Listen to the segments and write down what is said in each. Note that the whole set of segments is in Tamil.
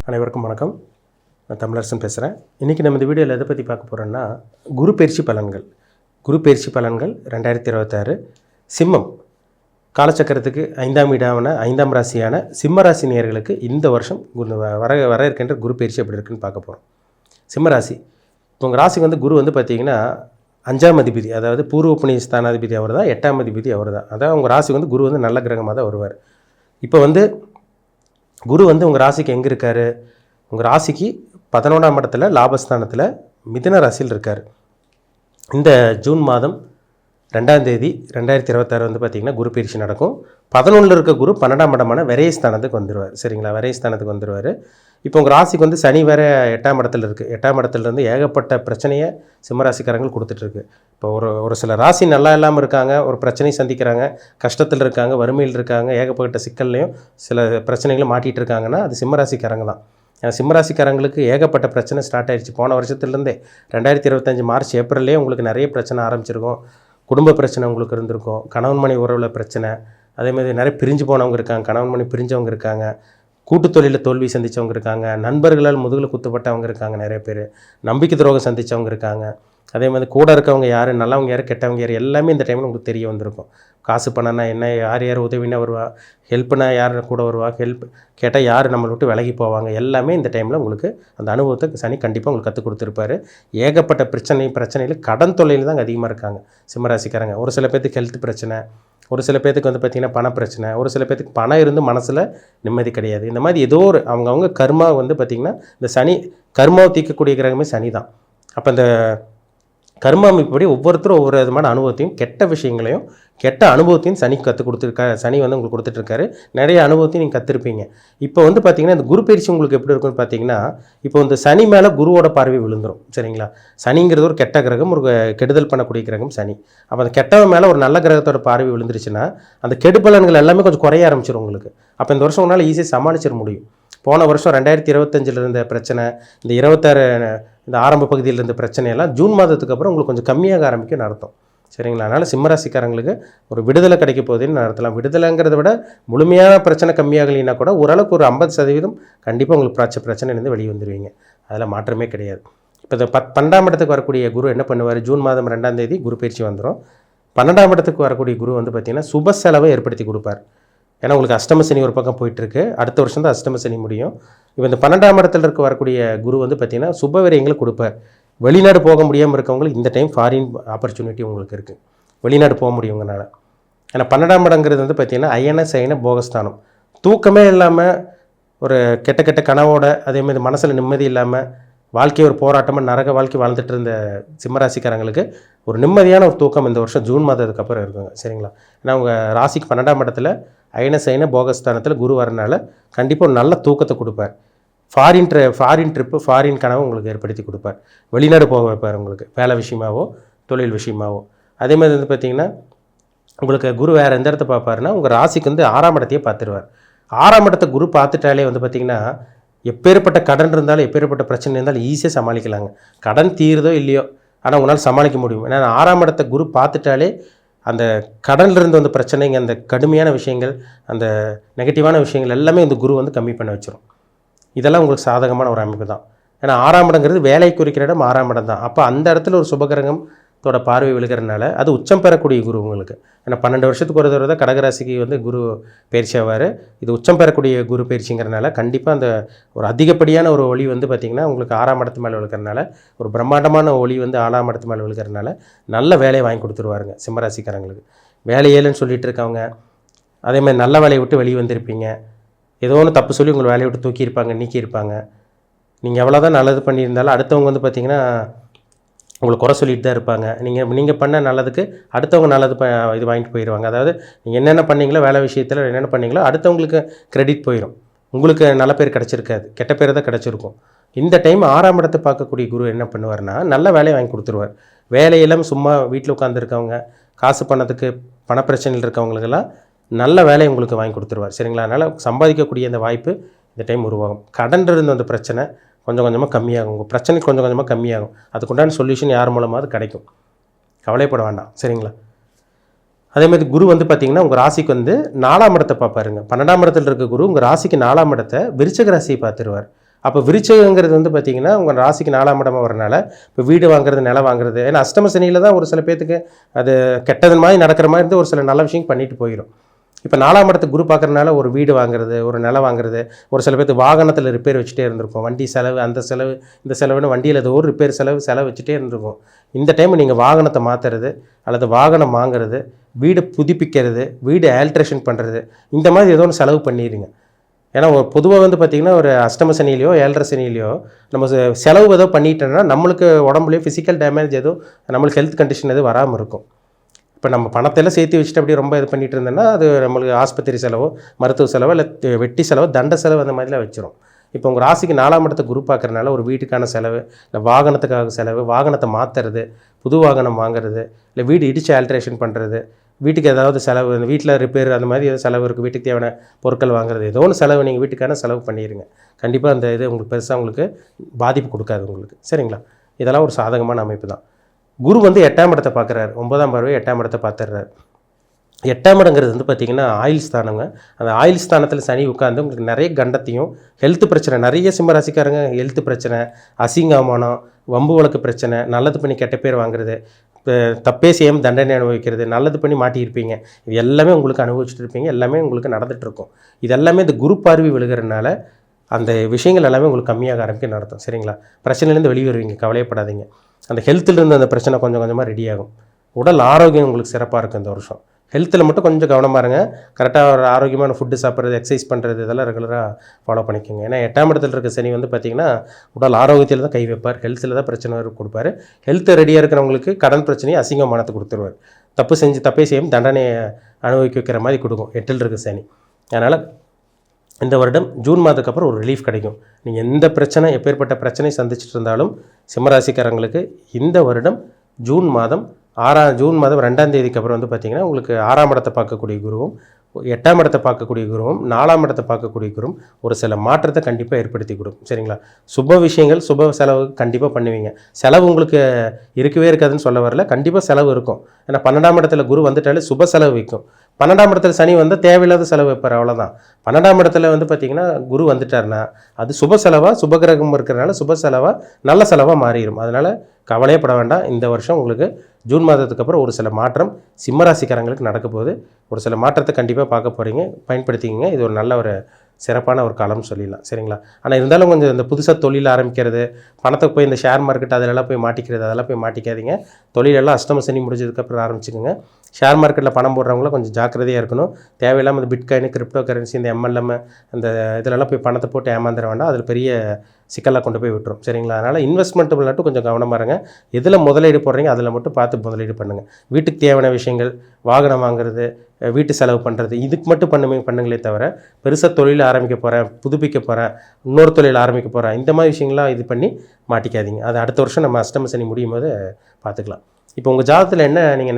அனைவருக்கும் வணக்கம். நான் தமிழரசன் பேசுகிறேன். இன்றைக்கி நம்ம இந்த வீடியோவில் எதை பற்றி பார்க்க போகிறோன்னா, குரு பெயர்ச்சி பலன்கள். குரு பெயர்ச்சி பலன்கள் 2026 சிம்மம் காலச்சக்கரத்துக்கு 5ஆம் வீடான 5ஆம் ராசியான சிம்ம ராசி நேயர்களுக்கு இந்த வருஷம் வர இருக்கின்ற குரு பெயர்ச்சி எப்படி இருக்குன்னு பார்க்க போகிறோம். சிம்ம ராசி, இப்போ உங்கள் ராசிக்கு வந்து குரு வந்து பார்த்திங்கன்னா 5ஆம் அதிபதி, அதாவது பூர்வ புண்ணிய ஸ்தானாதிபதி அவர் தான், 8ஆம் அதிபதி அவர் தான். அதாவது உங்கள் ராசிக்கு வந்து குரு வந்து நல்ல கிரகமாக தான் வருவார். இப்போ வந்து குரு வந்து உங்கள் ராசிக்கு எங்கே இருக்கார்? உங்கள் ராசிக்கு 11ஆம் இடத்துல லாபஸ்தானத்தில் மிதுன ராசியில் இருக்கார். இந்த ஜூன் மாதம் 2ஆம் தேதி 2026 வந்து பார்த்திங்கன்னா குரு பயிற்சி நடக்கும். 11ல் இருக்க குரு 12ஆம் இடமான விரயஸ்தானத்துக்கு வந்துடுவார். சரிங்களா? விரயஸ்தானத்துக்கு வந்துடுவார். இப்போ உங்கள் ராசிக்கு வந்து சனி வேறு 8ஆம் இடத்துல இருக்குது. 8ஆம் இடத்துலேருந்து ஏகப்பட்ட பிரச்சனையை சிம்மராசிக்காரங்கள் கொடுத்துட்ருக்கு. இப்போ ஒரு சில ராசி நல்லா இல்லாமல் இருக்காங்க, ஒரு பிரச்சனை சந்திக்கிறாங்க, கஷ்டத்தில் இருக்காங்க, வறுமையில் இருக்காங்க, ஏகப்பட்ட சிக்கல்லையும் சில பிரச்சனைகளும் மாட்டிகிட்டு இருக்காங்கன்னா அது சிம்மராசிக்காரங்க தான். சிம்மராசிக்காரங்களுக்கு ஏகப்பட்ட பிரச்சனை ஸ்டார்ட் ஆகிடுச்சு. போன வருஷத்துலேருந்தே 2025 மார்ச் ஏப்ரல்லே உங்களுக்கு நிறைய பிரச்சனை ஆரம்பிச்சிருக்கும். குடும்ப பிரச்சனை உங்களுக்கு இருந்திருக்கும், கணவன் மனைவி உறவில் பிரச்சனை, அதேமாதிரி நிறைய பிரிஞ்சு போனவங்க இருக்காங்க, கணவன் மனைவி பிரிஞ்சவங்க இருக்காங்க, கூட்டு தொழிலில் தோல்வி சந்தித்தவங்க இருக்காங்க, நண்பர்களால் முதுகில் குத்துப்பட்டவங்க இருக்காங்க, நிறைய பேர் நம்பிக்கை துரோகம் சந்தித்தவங்க இருக்காங்க. அதே மாதிரி கூட இருக்கவங்க யார், நல்லவங்க யார், கெட்டவங்க யார், எல்லாமே இந்த டைமில் உங்களுக்கு தெரிய வந்திருக்கும். காசு பணம்னா என்ன, யார் உதவினா வருவா, ஹெல்ப்னா யார் கூட வருவா, ஹெல்ப் கேட்டால் யார் நம்மளை விட்டு விலகி போவாங்க, எல்லாமே இந்த டைமில் உங்களுக்கு அந்த அனுபவத்தை சனி கண்டிப்பாக உங்களுக்கு கற்றுக் கொடுத்துருப்பாரு. ஏகப்பட்ட பிரச்சனையில் கடன் தொல்லையில் தான் அதிகமாக இருக்காங்க சிம்மராசிக்காரங்க. ஒரு சில பேர்த்துக்கு ஹெல்த் பிரச்சனை, ஒரு சில பேர்த்துக்கு வந்து பார்த்திங்கன்னா பண பிரச்சனை, ஒரு சில பேர்த்துக்கு பணம் இருந்து மனசில் நிம்மதி கிடையாது. இந்த மாதிரி ஏதோ ஒரு அவங்கவுங்க கர்மா வந்து பார்த்திங்கன்னா இந்த சனி கர்மாவை தீர்க்கக்கூடிய கிரகமே சனி தான். அப்போ இந்த கர்மா அமைப்படி ஒவ்வொருத்தரும் ஒவ்வொரு விதமான அனுபவத்தையும், கெட்ட விஷயங்களையும் கெட்ட அனுபவத்தையும் சனி கற்றுக் கொடுத்துருக்காரு. சனி வந்து உங்களுக்கு கொடுத்துட்ருக்காரு. நிறைய அனுபவத்தையும் நீங்கள் கற்றுருப்பீங்க. இப்போ வந்து பார்த்திங்கன்னா இந்த குரு பயிற்சி உங்களுக்கு எப்படி இருக்குன்னு பார்த்தீங்கன்னா, இப்போ இந்த சனி மேலே குருவோட பார்வை விழுந்துடும். சரிங்களா? சனிங்கிறது ஒரு கெட்ட கிரகம், ஒரு கெடுதல் பண்ணக்கூடிய கிரகம் சனி. அப்போ அந்த கெட்டவன் மேலே ஒரு நல்ல கிரகத்தோட பார்வை விழுந்துருச்சுன்னா அந்த கெடுபலன்கள் எல்லாமே கொஞ்சம் குறைய ஆரம்பிச்சிடும் உங்களுக்கு. அப்போ இந்த வருஷம் உங்களால் ஈஸியாக சமாளிச்சிட முடியும். போன வருஷம் 2025 இருந்த பிரச்சனை, இந்த 26 இந்த ஆரம்ப பகுதியில் இருந்த பிரச்சனையெல்லாம் ஜூன் மாதத்துக்கு அப்புறம் உங்களுக்கு கொஞ்சம் கம்மியாக ஆரம்பிக்கும் நடத்தும். சரிங்களா? அதனால் சிம்மராசிக்காரங்களுக்கு ஒரு விடுதலை கிடைக்க போகுதுன்னு நடத்தலாம். விடுதலைங்கிறத விட முழுமையான பிரச்சனை கம்மியாகலைன்னா கூட ஓரளவுக்கு ஒரு 50% கண்டிப்பாக உங்களுக்கு பிரச்சனைலேருந்து வெளியே வந்துடுவீங்க. அதில் மாற்றமே கிடையாது. இப்போ இந்த 12ஆம் இடத்துக்கு வரக்கூடிய குரு என்ன பண்ணுவார்? ஜூன் மாதம் 2ஆம் தேதி குரு பயிற்சி வந்துடும். 12ஆம் இடத்துக்கு வரக்கூடிய குரு வந்து பார்த்திங்கன்னா சுப செலவை ஏற்படுத்தி கொடுப்பார். ஏன்னா உங்களுக்கு அஷ்டம சனி ஒரு பக்கம் போயிட்டுருக்கு. அடுத்த வருஷம் தான் அஷ்டம சனி முடியும். இப்போ இந்த 12ஆம் இடத்துல வரக்கூடிய குரு வந்து பார்த்திங்கன்னா சுப விரயங்களை கொடுப்பார். வெளிநாடு போக முடியாமல் இருக்கவங்களுக்கு இந்த டைம் ஃபாரின் ஆப்பர்ச்சுனிட்டி உங்களுக்கு இருக்குது. வெளிநாடு போக முடியுங்கனால. ஏன்னா 12ஆம் இடங்கிறது வந்து பார்த்திங்கன்னா அயன சயன போகஸ்தானம். தூக்கமே இல்லாமல் ஒரு கெட்ட கனவோட, அதேமாதிரி மனசில் நிம்மதி இல்லாமல் வாழ்க்கை ஒரு போராட்டமாக நரக வாழ்க்கை வாழ்ந்துட்டு இருந்த சிம்மராசிக்காரங்களுக்கு ஒரு நிம்மதியான ஒரு தூக்கம் இந்த வருஷம் ஜூன் மாதத்துக்கு அப்புறம் இருக்குங்க. சரிங்களா? ஏன்னா உங்கள் ராசிக்கு 12ஆம் இடத்துல அயன சயன போகஸ்தானத்தில் குரு வரனால கண்டிப்பாக ஒரு நல்ல தூக்கத்தை கொடுப்பார். ஃபாரின் ட்ரிப்பு, ஃபாரின் கனவு உங்களுக்கு ஏற்படுத்தி கொடுப்பார். வெளிநாடு போக வைப்பார் உங்களுக்கு, வேலை விஷயமாவோ தொழில் விஷயமாவோ. அதே மாதிரி வந்து பார்த்திங்கன்னா உங்களுக்கு குரு வேறு எந்த இடத்த பார்ப்பாருன்னா உங்கள் ராசிக்கு வந்து 6ஆம் இடத்தையே பார்த்துருவார். 6ஆம் இடத்தை குரு பார்த்துட்டாலே வந்து பார்த்திங்கன்னா எப்பேற்பட்ட கடன் இருந்தாலும், எப்பேற்பட்ட பிரச்சனை இருந்தாலும் ஈஸியாக சமாளிக்கலாங்க. கடன் தீருதோ இல்லையோ, ஆனால் உங்களால் சமாளிக்க முடியும். ஏன்னா 6ஆம் இடத்தை குரு பார்த்துட்டாலே அந்த கடனிலிருந்து வந்த பிரச்சனைங்க, அந்த கடுமையான விஷயங்கள், அந்த நெகட்டிவான விஷயங்கள் எல்லாமே இந்த குரு வந்து கம்மி பண்ண வச்சிடும். இதெல்லாம் உங்களுக்கு சாதகமான ஒரு அமைப்பு தான். ஏன்னா 6ஆம் இடங்கிறது வேலை குறிக்கிற இடம் 6ஆம் இடம் தான். அப்போ அந்த இடத்துல ஒரு சுபகிரகத்தோட பார்வை விழுகிறதுனால அது உச்சம் பெறக்கூடிய குரு உங்களுக்கு. ஏன்னா 12 வருஷத்துக்கு ஒரு தடவை தான் கடகராசிக்கு வந்து குரு பயிற்சி ஆவார். இது உச்சம் பெறக்கூடிய குரு பயிற்சிங்கிறனால கண்டிப்பாக அந்த ஒரு அதிகப்படியான ஒரு ஒளி வந்து பார்த்திங்கன்னா உங்களுக்கு 6ஆம் இடத்து மேலே விழுக்கிறதுனால, ஒரு பிரம்மாண்டமான ஒளி வந்து 6ஆம் இடத்து மேலே விழுக்கிறதுனால நல்ல வேலையை வாங்கி கொடுத்துருவாருங்க சிம்மராசிக்காரங்களுக்கு. வேலையேலன்னு சொல்லிட்டு இருக்கவங்க, அதேமாதிரி நல்ல வேலையை விட்டு வெளியே வந்திருப்பீங்க. ஏதோ ஒன்று தப்பு சொல்லி உங்களை வேலையை விட்டு தூக்கியிருப்பாங்க, நீக்கியிருப்பாங்க. நீங்கள் எவ்வளோ தான் நல்லது பண்ணியிருந்தாலும் அடுத்தவங்க வந்து பார்த்திங்கன்னா உங்களுக்கு குறை சொல்லிட்டு தான் இருப்பாங்க. நீங்கள் பண்ண நல்லதுக்கு அடுத்தவங்க நல்லது இது வாங்கிட்டு போயிடுவாங்க. அதாவது நீங்கள் என்னென்ன பண்ணீங்களோ, வேலை விஷயத்தில் என்னென்ன பண்ணீங்களோ அடுத்தவங்களுக்கு கிரெடிட் போயிடும். உங்களுக்கு நல்ல பேர் கிடச்சிருக்காது, கெட்ட பேர் தான் கிடச்சிருக்கும். இந்த டைம் 6ஆம் இடத்தை பார்க்கக்கூடிய குரு என்ன பண்ணுவார்னா நல்ல வேலையை வாங்கி கொடுத்துருவார். வேலையெல்லாம் சும்மா வீட்டில் உட்காந்துருக்கவங்க, காசு பண்ணதுக்கு பணப்பிரச்சனையில் இருக்கவங்களுக்கெல்லாம் நல்ல வேலையை உங்களுக்கு வாங்கி கொடுத்துருவார். சரிங்களா? அதனால் சம்பாதிக்கக்கூடிய அந்த வாய்ப்பு இந்த டைம் உருவாகும். கடன் இருந்த அந்த பிரச்சனை கொஞ்சம் கொஞ்சமாக கம்மியாகும். உங்கள் பிரச்சனை கொஞ்சம் கொஞ்சமாக கம்மியாகும். அதுக்குண்டான சொல்யூஷன் யார் மூலமாவது கிடைக்கும். கவலைப்பட வேண்டாம். சரிங்களா? அதேமாதிரி குரு வந்து பார்த்திங்கன்னா உங்கள் ராசிக்கு வந்து 4ஆம் இடத்தை பார்ப்பாருங்க. 12ஆம் இடத்துல இருக்க குரு உங்கள் ராசிக்கு 4ஆம் இடத்தை விருச்சிக ராசியை பார்த்துருவார். அப்போ விருச்சிகங்கிறது வந்து பார்த்திங்கன்னா உங்கள் ராசிக்கு 4ஆம் இடமா வரனால இப்போ வீடு வாங்குறது, நிலம் வாங்குறது, ஏன்னா அஷ்டம சனியில் தான் ஒரு சில பேர்த்துக்கு அது கெட்டது மாதிரி நடக்கிற மாதிரி இருந்து ஒரு சில நல்ல விஷயம் பண்ணிட்டு போயிடும். இப்போ 4ஆம் இடத்துக்கு குரு பார்க்குறதுனால ஒரு வீடு வாங்குறது, ஒரு நிலம் வாங்குறது, ஒரு சில பேர்த்து வாகனத்தில் ரிப்பேர் வச்சுட்டே இருந்திருக்கும். வண்டி செலவு, அந்த செலவு, இந்த செலவுன்னு வண்டியில் ஏதோ ஒரு ரிப்பேர் செலவு வச்சுட்டே இருந்திருக்கும். இந்த டைம் நீங்கள் வாகனத்தை மாற்றுறது அல்லது வாகனம் வாங்குறது, வீடு புதுப்பிக்கிறது, வீடு ஆல்ட்ரேஷன் பண்ணுறது, இந்த மாதிரி ஏதோ ஒன்று செலவு பண்ணிடுங்க. ஏன்னா பொதுவாக வந்து பார்த்திங்கன்னா ஒரு அஷ்டம சனியிலையோ 7.5 சனியிலையோ நம்ம செலவு ஏதோ பண்ணிட்டோன்னா நம்மளுக்கு உடம்புலையோ ஃபிசிக்கல் டேமேஜ் ஏதோ நம்மளுக்கு ஹெல்த் கண்டிஷன் எதுவும் வராமல் இருக்கும். இப்போ நம்ம பணத்தையெல்லாம் சேர்த்து வச்சுட்டு அப்படியே ரொம்ப இது பண்ணிட்டு இருந்தோம்னா அது நம்மளுக்கு ஆஸ்பத்திரி செலவோ, மருத்துவ செலவோ, இல்லை வெட்டி செலவோ, தண்ட செலவு அந்த மாதிரிலாம் வச்சிரும். இப்போ உங்கள் ராசிக்கு 4ஆம் இடத்தை குரு பார்க்குறதுனால ஒரு வீட்டுக்கான செலவு, இல்லை வாகனத்துக்காக செலவு, வாகனத்தை மாற்றுறது, புது வாகனம் வாங்குறது, இல்லை வீடு இடித்து ஆல்ட்ரேஷன் பண்ணுறது, வீட்டுக்கு ஏதாவது செலவு, வீட்டில் ரிப்பேர் அந்த மாதிரி ஏதாவது செலவு இருக்குது, வீட்டுக்கு தேவையான பொருட்கள் வாங்குறது, ஏதோ ஒன்று செலவு நீங்கள் வீட்டுக்கான செலவு பண்ணிடுங்க. கண்டிப்பாக அந்த இது உங்களுக்கு பெருசாக உங்களுக்கு பாதிப்பு கொடுக்காது உங்களுக்கு. சரிங்களா? இதெல்லாம் ஒரு சாதகமான அமைப்பு தான். குரு வந்து 8ஆம் இடத்தை பார்க்குறாரு. 9ஆம் பார்வை 8ஆம் இடத்தை பார்த்துடுறாரு. 8ஆம் இடங்கிறது வந்து பார்த்திங்கன்னா ஆயில் ஸ்தானங்க. அந்த ஆயில் ஸ்தானத்தில் சனி உட்காந்து உங்களுக்கு நிறைய கண்டத்தையும், ஹெல்த் பிரச்சனை, நிறைய சிம்மராசிக்காரங்க ஹெல்த் பிரச்சனை, அசிங்கமானம், வம்பு வழக்கு பிரச்சனை, நல்லது பண்ணி கெட்ட பேர் வாங்குறது, தப்பே செய்யாமல் தண்டனை அனுபவிக்கிறது, நல்லது பண்ணி மாட்டியிருப்பீங்க, இது எல்லாமே உங்களுக்கு அனுபவிச்சுட்டு இருப்பீங்க, எல்லாமே உங்களுக்கு நடந்துகிட்ருக்கும். இது எல்லாமே இந்த குரு பார்வை விழுகிறதுனால அந்த விஷயங்கள் எல்லாமே உங்களுக்கு கம்மியாக ஆரம்பிக்க நடத்தும். சரிங்களா? பிரச்சனையிலேருந்து வெளியே வருவீங்க, கவலையப்படாதீங்க. அந்த ஹெல்த்திலிருந்து அந்த பிரச்சனை கொஞ்சம் கொஞ்சமாக ரெடி ஆகும். உடல் ஆரோக்கியம் உங்களுக்கு சிறப்பாக இருக்கும் இந்த வருஷம். ஹெல்த்தில் மட்டும் கொஞ்சம் கவனமாக இருங்க. கரெக்டாக ஒரு ஆரோக்கியமான ஃபுட்டு சாப்பிட்றது, எக்ஸசைஸ் பண்ணுறது, இதெல்லாம் ரெகுலராக ஃபாலோ பண்ணிக்கோங்க. ஏன்னா 8ஆம் இடத்துல இருக்க சனி வந்து பார்த்திங்கன்னா உடல் ஆரோக்கியத்தில் தான் கை வைப்பார், ஹெல்த்தில் தான் பிரச்சனை கொடுப்பார். ஹெல்த்து ரெடியாக இருக்கிறவங்களுக்கு கடன் பிரச்சனையை அசிங்கமானத்தை கொடுத்துருவார். தப்பே செய்யும் தண்டனையை அனுபவிக்க வைக்கிற மாதிரி கொடுக்கும் 8இல் இருக்க சனி. அதனால் இந்த வருடம் ஜூன் மாதத்துக்கு அப்புறம் ஒரு ரிலீஃப் கிடைக்கும். நீங்கள் எந்த பிரச்சனை, எப்பேற்பட்ட பிரச்சனை சந்திச்சுட்டு இருந்தாலும் சிம்மராசிக்காரங்களுக்கு இந்த வருடம் ஜூன் மாதம் 2ஆம் தேதிக்கு அப்புறம் வந்து பார்த்திங்கன்னா உங்களுக்கு 6ஆம் இடத்தை பார்க்கக்கூடிய குருவும், 8ஆம் இடத்தை பார்க்கக்கூடிய குருவும், 4ஆம் இடத்தை பார்க்கக்கூடிய குருவும் ஒரு சில மாற்றத்தை கண்டிப்பாக ஏற்படுத்தி கொடுக்கும். சரிங்களா? சுப விஷயங்கள், சுப செலவு கண்டிப்பாக பண்ணுவீங்க. செலவு உங்களுக்கு இருக்கவே இருக்காதுன்னு சொல்ல வரல, கண்டிப்பாக செலவு இருக்கும். ஏன்னா 12ஆம் இடத்துல குரு வந்துட்டாலே சுப செலவு வைக்கும். 12ஆம் இடத்துல சனி வந்தால் தேவையில்லாத செலவு வைப்பார், அவ்வளோதான். 12ஆம் இடத்துல வந்து பார்த்திங்கன்னா குரு வந்துட்டார்னா அது சுப செலவாக, சுபகிரகம் இருக்கிறனால சுப செலவாக, நல்ல செலவாக மாறிடும். அதனால் கவலையே பட வேண்டாம். இந்த வருஷம் உங்களுக்கு ஜூன் மாதத்துக்கு அப்புறம் ஒரு சில மாற்றம் சிம்மராசிக்காரங்களுக்கு நடக்க போகுது. ஒரு சில மாற்றத்தை கண்டிப்பாக பார்க்க போகிறீங்க, பயன்படுத்திக்கங்க. இது ஒரு நல்ல ஒரு சிறப்பான ஒரு காலம்னு சொல்லிடலாம். சரிங்களா? ஆனால் இருந்தாலும் கொஞ்சம் இந்த புதுசாக தொழில் ஆரம்பிக்கிறது, பணத்தை போய் இந்த ஷேர் மார்க்கெட் அதிலெல்லாம் போய் மாட்டிக்கிறது, அதெல்லாம் போய் மாட்டிக்காதீங்க. தொழிலெல்லாம் அஷ்டம சனி முடிஞ்சதுக்கப்புறம் ஆரம்பிச்சுக்கோங்க. ஷேர் மார்க்கெட்டில் பணம் போடுறவங்களும் கொஞ்சம் ஜாக்கிரதையாக இருக்கணும். தேவையில்லாமல் இந்த பிட்காயின், கிரிப்டோ கரன்சி, இந்த MLM அந்த இதிலெல்லாம் போய் பணத்தை போட்டு ஏமாந்துட வேண்டாம். அதில் பெரிய சிக்கலாக கொண்டு போய் விட்டுரும். சரிங்களா? அதனால் இன்வெஸ்ட்மெண்ட் மட்டும் கொஞ்சம் கவனமாக இருங்க. எதில் முதலீடு போடுறீங்க அதில் மட்டும் பார்த்து முதலீடு பண்ணுங்கள். வீட்டுக்கு தேவையான விஷயங்கள், வாகனம் வாங்குறது, வீட்டு செலவு பண்ணுறது, இதுக்கு மட்டும் பண்ணுங்களே தவிர பெருசாக தொழில் ஆரம்பிக்க போகிறேன், புதுப்பிக்க போகிறேன், இன்னொரு தொழில் ஆரம்பிக்க போகிறேன், இந்த மாதிரி விஷயங்கள்லாம் இது பண்ணி மாட்டிக்காதீங்க. அது அடுத்த வருஷம் நம்ம அஷ்டம சனி முடியும் போது பார்த்துக்கலாம். இப்போ உங்கள் ஜாதகத்தில் என்ன, நீங்கள்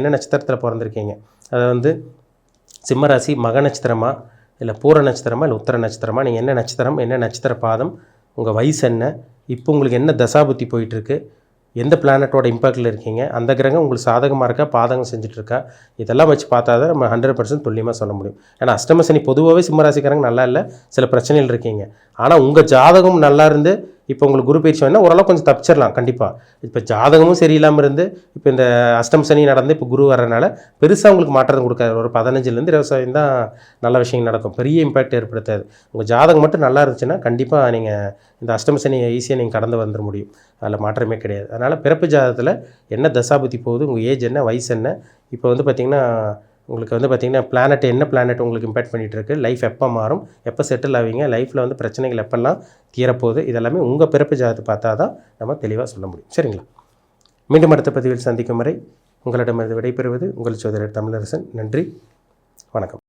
என்ன நட்சத்திரத்தில் பிறந்திருக்கீங்க, அதை வந்து சிம்மராசி மக நட்சத்திரமா, இல்லை பூர நட்சத்திரமா, இல்லை உத்தர நட்சத்திரமா, நீங்கள் என்ன நட்சத்திரம், என்ன நட்சத்திர பாதம், உங்கள் வயசு என்ன, இப்போ உங்களுக்கு என்ன தசாபுத்தி போயிட்டுருக்கு, எந்த பிளானட்டோட இம்பாக்டில் இருக்கீங்க, அந்த கிரகம் உங்களுக்கு சாதகமாக இருக்கா, பாதகம் செஞ்சுட்ருக்கா, இதெல்லாம் வச்சு பார்த்தா தான் நம்ம 100% துல்லியமாக சொல்ல முடியும். ஏன்னா அஷ்டம சனி பொதுவாகவே சிம்மராசிக்காரங்க நல்லா இல்லை, சில பிரச்சனைகள் இருக்கீங்க. ஆனால் உங்கள் ஜாதகம் நல்லா இருந்து இப்போ உங்களுக்கு குரு பயிற்சி வேணால் ஓரளவு கொஞ்சம் தப்பிச்சிடலாம் கண்டிப்பாக. இப்போ ஜாதகமும் சரியில்லாமல் இருந்து இப்போ இந்த அஷ்டம சனி நடந்து இப்போ குரு வரனால பெருசாக உங்களுக்கு மாற்றத்தை கொடுக்காது. ஒரு 15லேருந்து 20% தான் நல்ல விஷயம் நடக்கும், பெரிய இம்பாக்ட் ஏற்படுத்தாது. உங்கள் ஜாதகம் மட்டும் நல்லா இருந்துச்சுன்னா கண்டிப்பாக நீங்கள் இந்த அஷ்டம சனி ஈஸியாக நீங்கள் கடந்து வந்துட முடியும். அதில் மாற்றமே கிடையாது. அதனால் பிறப்பு ஜாதகத்தில் என்ன தசாபுத்தி போகுது, உங்கள் ஏஜ் என்ன, வயசு என்ன, இப்போ வந்து பார்த்திங்கன்னா உங்களுக்கு வந்து பார்த்திங்கன்னா என்ன பிளானட் உங்களுக்கு இம்பேக்ட் பண்ணிகிட்டு இருக்குது, லைஃப் எப்போ மாறும், எப்போ செட்டில் ஆவீங்க, லைஃப்பில் வந்து பிரச்சனைகள் எப்போல்லாம் தீரப்போகுது, இதெல்லாமே உங்கள் பிறப்பு ஜாதகத்தை பார்த்தா தான் நம்ம தெளிவாக சொல்ல முடியும். சரிங்களா? மீண்டும் அடுத்த பதிவில் சந்திக்கும் வரை உங்களிடமிருந்து விடைபெறுவது உங்கள் சோதரர் தமிழரசன். நன்றி, வணக்கம்.